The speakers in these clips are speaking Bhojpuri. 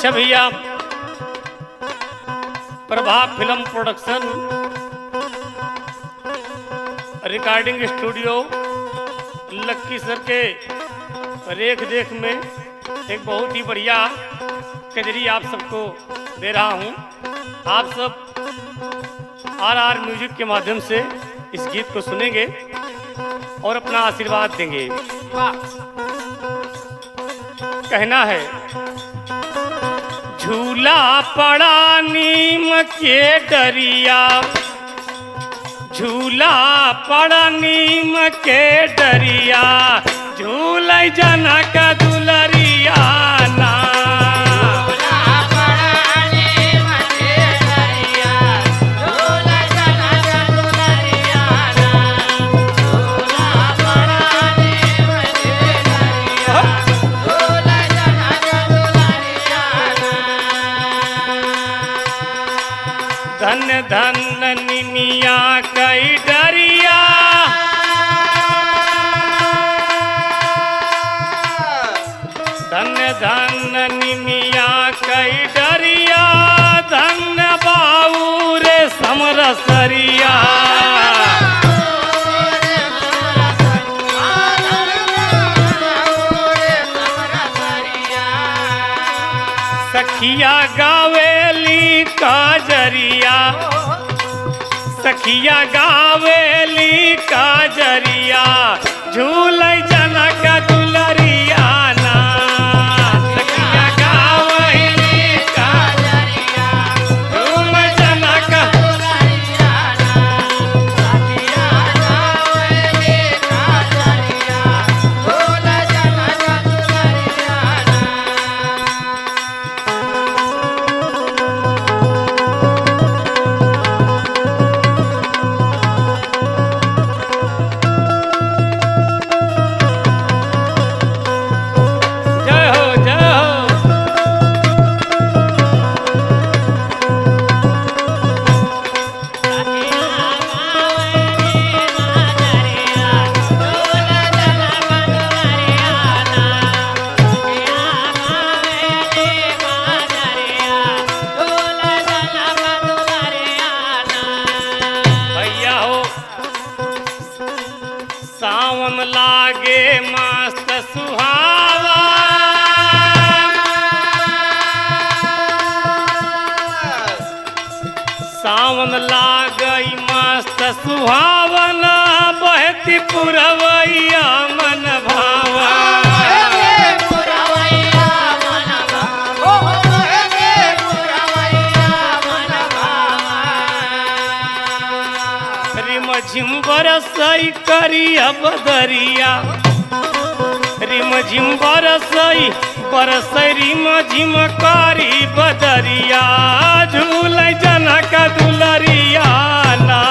अच्छा भैया, प्रभाव फिल्म प्रोडक्शन रिकॉर्डिंग स्टूडियो लखीसर के रेख देख में एक बहुत ही बढ़िया कजरी आप सबको दे रहा हूँ। आप सब आर म्यूजिक के माध्यम से इस गीत को सुनेंगे और अपना आशीर्वाद देंगे। कहना है, झूला पड़ा नीम के डरिया, झूला पड़ा नीम के डरिया, झूल जनक दुलरिया ना। झूला पड़ा नीम के डरिया, झूल जनक दुलरिया ना। झूला पड़ा नीम के डरिया, झूल जनक दुलरिया ना। धन धन निमिया कई डरिया, धन धन निमिया कई डरिया, धन बाऊ रे समरसरिया। सखिया गावेली काजरिया, सखिया गावेली काजरिया, झूल जनक दुलरिया ना। सखिया गावेली काजरिया, झूल जनक दुलरिया ना। सखिया गावेली काजरिया, झूल जनक दुलरिया ना। जय हो जय हो। भैया हो, सावन लागे मस्त सुहावा, सावन लागई मस्त सुहावन, बहती पुरवैया मन भावा। रिम झिम बरसई करिया बदरिया, रिम झिम बरसई बरसई रिम झिम करी बदरिया, झूल जनक दुलरिया ना।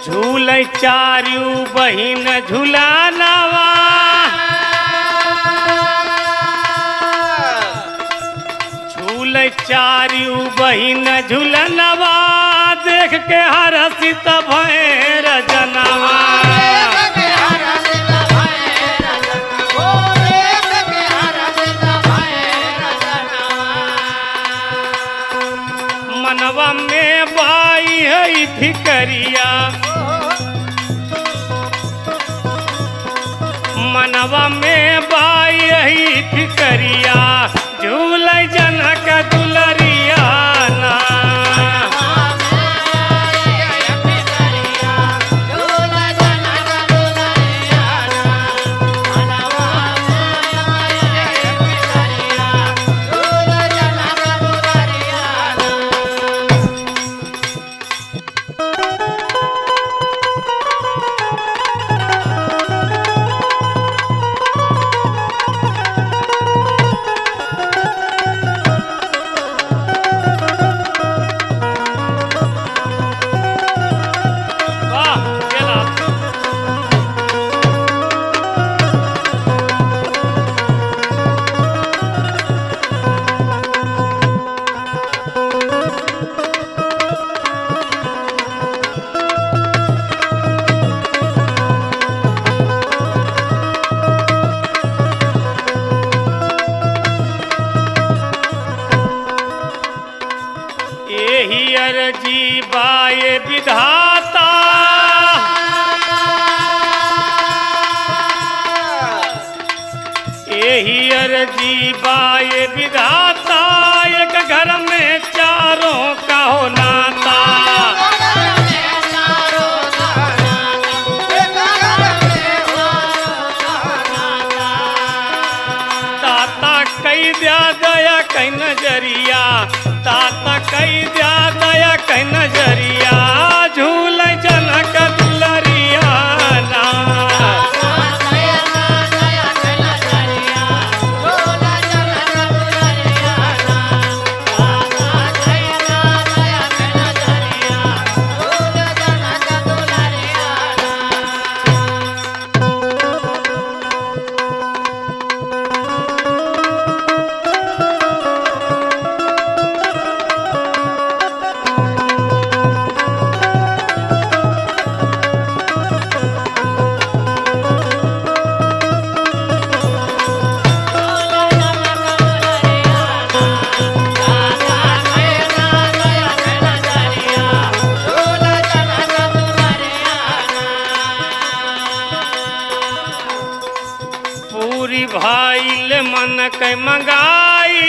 झूल चारू बहिन झुलानवा, झूल चारू बहिन झुलनवा, देख के हरसित भैर जनवा। मनवा में बाई है भिकरिया, मनवा में बाई है भिकरिया, झूल जनक दुलरिया ना। झूल जनक दुलरिया ना। अर्जी बाए विधाता, यही अर्जी बाए विधाता, एक घर में चारों का हो नाता। ताता कई दिया दया कई नजरिया, ताता कई दिया दया कई नजरिया, झूल जनक दुलरिया ना। पूरी भाईल मन के मंगाई,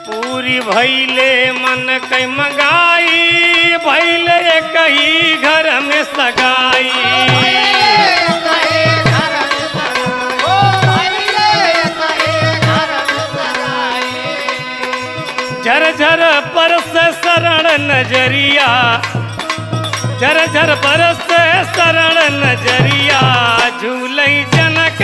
पूरी भैले मन के मंगाई, भैले कहीं घर में सगाई। झरझर परस शरण नजरिया, झरझर परस शरण नजरिया, झूलई जनक